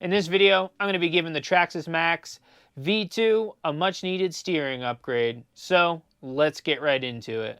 In this video, I'm going to be giving the Traxxas Maxx V2 a much needed steering upgrade. So let's get right into it.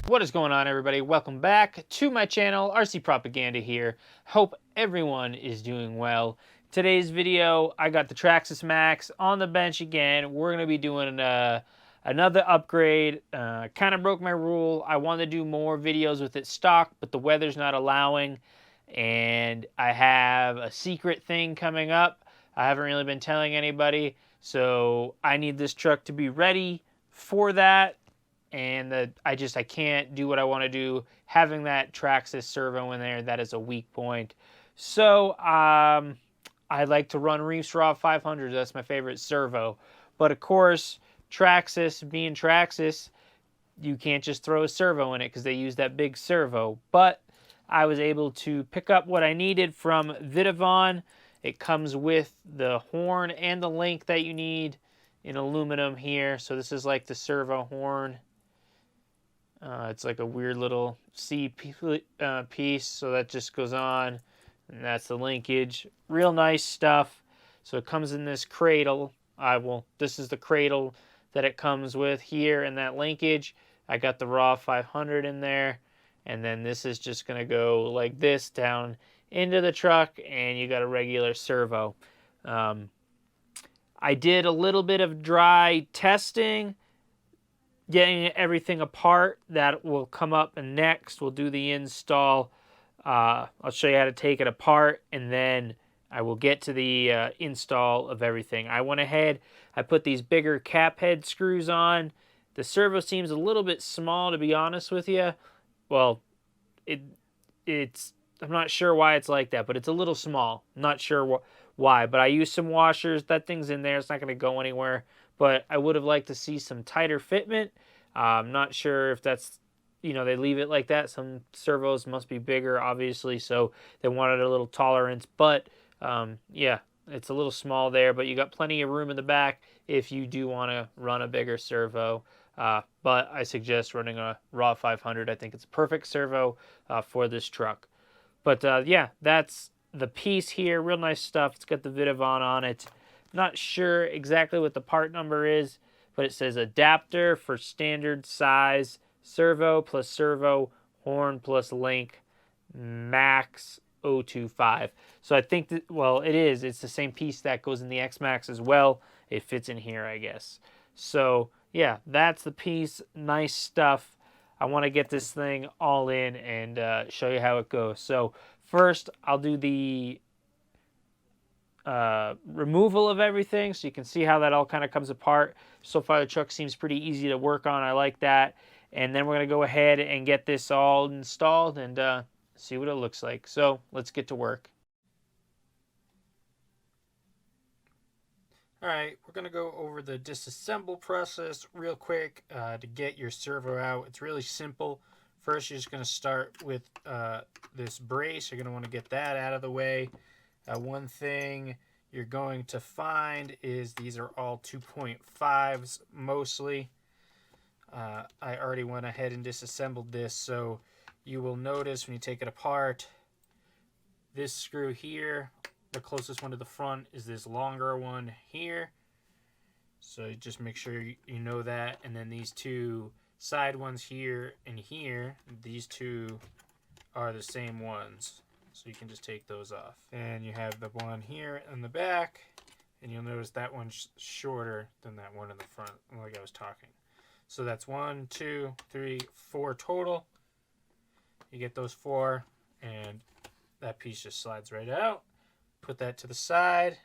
What is going on, everybody? Welcome back to my channel, RC Propaganda here. Hope everyone is doing well. Today's video, I got the Traxxas Maxx on the bench again. We're going to be doing another upgrade. Kind of broke my rule. I wanted to do more videos with it stock, but the weather's not allowing. And I have a secret thing coming up. I haven't really been telling anybody. So I need this truck to be ready for that. And I can't do what I want to do having that Traxxas servo in there. That is a weak point. So I like to run Reefs Raw 500. That's my favorite servo. But of course, Traxxas being Traxxas, you can't just throw a servo in it because they use that big servo. But I was able to pick up what I needed from Vidavon. It comes with the horn and the link that you need in aluminum here. So this is like the servo horn. It's like a weird little C piece, so that just goes on, and that's the linkage. Real nice stuff. So it comes in this cradle. This is the cradle that it comes with here, and that linkage. I got the Raw 500 in there, and then this is just going to go like this down into the truck, and you got a regular servo. I did a little bit of dry testing, getting everything apart. That will come up, and next we'll do the install. I'll show you how to take it apart, and then I will get to the install of everything. I went ahead, I put these bigger cap head screws on. The servo seems a little bit small, to be honest with you. Well, it's I'm not sure why it's like that, but it's a little small. I'm not sure why, but I used some washers. That thing's in there. It's not going to go anywhere. But I would have liked to see some tighter fitment. I'm not sure if that's, they leave it like that. Some servos must be bigger, obviously, so they wanted a little tolerance. But, yeah, it's a little small there, but you got plenty of room in the back if you do want to run a bigger servo. But I suggest running a Raw 500. I think it's a perfect servo for this truck. But, yeah, that's the piece here. Real nice stuff. It's got the Vidavon on it. Not sure exactly what the part number is, but it says adapter for standard size servo plus servo horn plus link max 025. So I think that, well, it is. It's the same piece that goes in the X Max as well. It fits in here, I guess. So yeah, that's the piece. Nice stuff. I want to get this thing all in and show you how it goes. So first, I'll do the removal of everything, so you can see how that all kind of comes apart. So far the truck seems pretty easy to work on. I like that. And then we're going to go ahead and get this all installed and see what it looks like. So let's get to work. Alright, we're going to go over the disassemble process real quick to get your servo out. It's really simple. First, you're just going to start with this brace. You're going to want to get that out of the way. One thing you're going to find is these are all 2.5s mostly. I already went ahead and disassembled this, so you will notice when you take it apart, this screw here, the closest one to the front, is this longer one here. So just make sure you know that. And then these two side ones here and here, these two are the same ones. So you can just take those off. And you have the one here in the back, and you'll notice that one's shorter than that one in the front, like I was talking. So that's 1, 2, 3, 4 total. You get those 4, and that piece just slides right out. Put that to the side.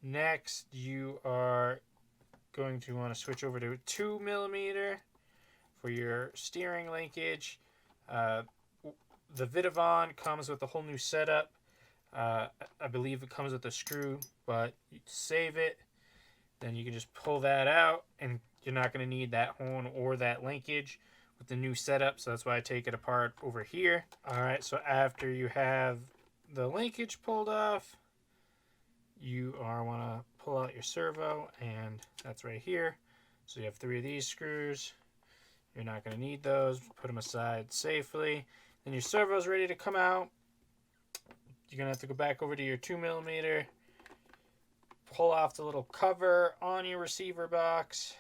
Next, you are going to want to switch over to 2 millimeter for your steering linkage. The Vidavon comes with a whole new setup. I believe it comes with a screw, but you save it. Then you can just pull that out, and you're not going to need that horn or that linkage with the new setup, so that's why I take it apart over here. Alright, so after you have the linkage pulled off, you want to pull out your servo, and that's right here. So you have 3 of these screws. You're not going to need those. Put them aside safely. Then your servo is ready to come out. You're going to have to go back over to your 2mm. Pull off the little cover on your receiver box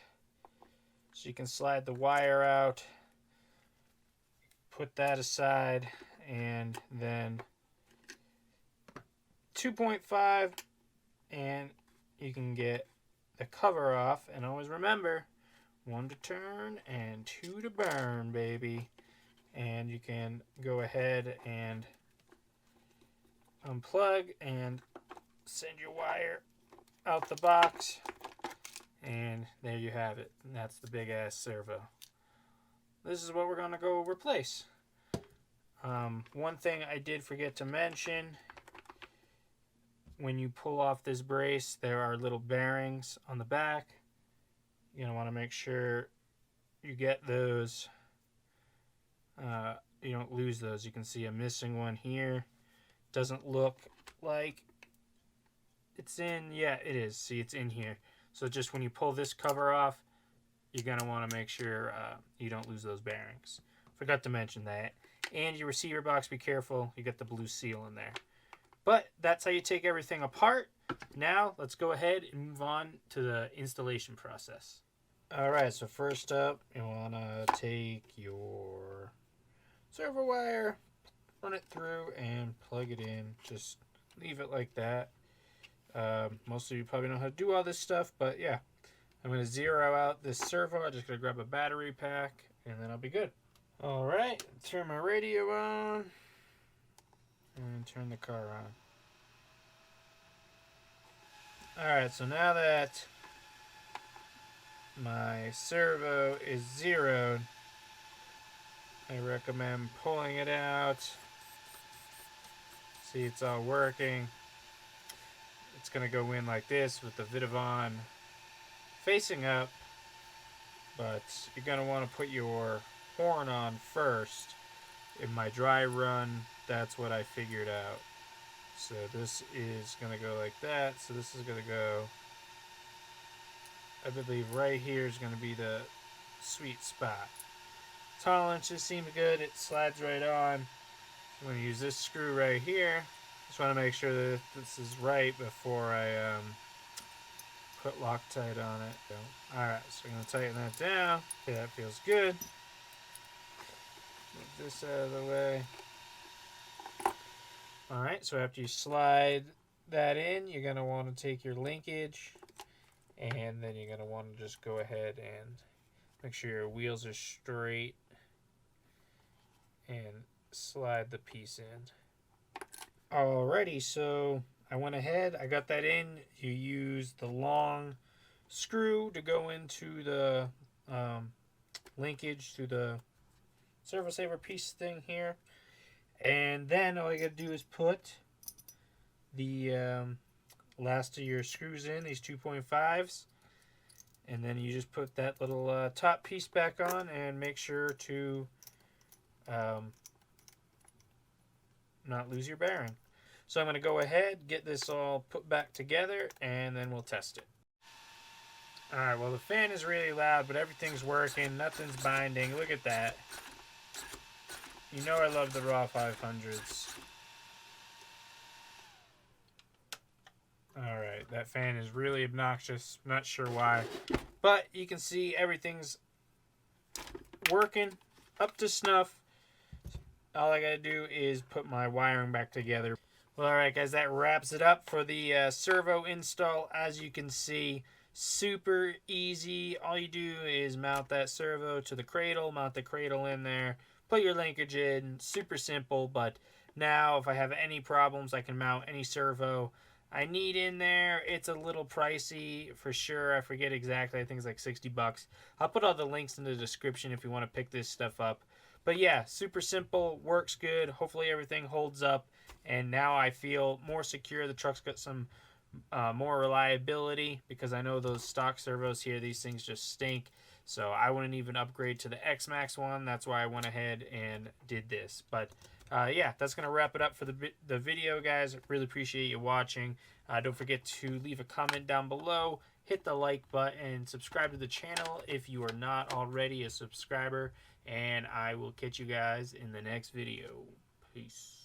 so you can slide the wire out. Put that aside, and then 2.5, and you can get the cover off. And always remember, 1 to turn and 2 to burn, baby. And you can go ahead and unplug and send your wire out the box, and there you have it. And that's the big ass servo. This is what we're going to go replace. One thing I did forget to mention, when you pull off this brace, there are little bearings on the back. You're going to want to make sure you get those. You don't lose those. You can see a missing one here. Doesn't look like it's in. Yeah, it is. See, it's in here. So just when you pull this cover off, you're going to want to make sure you don't lose those bearings. Forgot to mention that. And your receiver box, be careful. You got the blue seal in there. But that's how you take everything apart. Now, let's go ahead and move on to the installation process. Alright, so first up, you want to take your servo wire, run it through, and plug it in. Just leave it like that. Most of you probably know how to do all this stuff, but yeah. I'm going to zero out this servo. I'm just going to grab a battery pack, and then I'll be good. Alright, turn my radio on, and turn the car on. Alright, so now that my servo is zeroed, I recommend pulling it out. See, it's all working. It's going to go in like this with the Vidavon facing up, but you're going to want to put your horn on first. In my dry run, that's what I figured out. So this is going to go like that. So this is going to go, I believe right here is going to be the sweet spot. Tolerances seem good. It slides right on. I'm going to use this screw right here. Just want to make sure that this is right before I put Loctite on it. Alright, so I'm going to tighten that down. Okay, that feels good. Move this out of the way. Alright, so after you slide that in, you're going to want to take your linkage, and then you're going to want to just go ahead and make sure your wheels are straight and slide the piece in. Alrighty, so I went ahead, I got that in. You use the long screw to go into the linkage to the servo saver piece thing here. And then all you gotta do is put the last of your screws in, these 2.5s. And then you just put that little top piece back on and make sure to not lose your bearing. So I'm going to go ahead, get this all put back together, and then we'll test it. Alright, well the fan is really loud, but everything's working. Nothing's binding. Look at that. You know I love the Raw 500s. Alright, that fan is really obnoxious. Not sure why. But you can see everything's working up to snuff. All I gotta do is put my wiring back together. Well, alright guys, that wraps it up for the servo install. As you can see, super easy. All you do is mount that servo to the cradle, mount the cradle in there, put your linkage in. Super simple, but now if I have any problems, I can mount any servo I need in there. It's a little pricey for sure. I forget exactly. I think it's like 60 bucks. I'll put all the links in the description if you want to pick this stuff up. But yeah, super simple, works good. Hopefully everything holds up. And now I feel more secure. The truck's got some more reliability, because I know those stock servos here, these things just stink. So I wouldn't even upgrade to the X-Max one. That's why I went ahead and did this. But yeah, that's going to wrap it up for the video, guys. Really appreciate you watching. Don't forget to leave a comment down below hit the like button, subscribe to the channel if you are not already a subscriber, and I will catch you guys in the next video. Peace.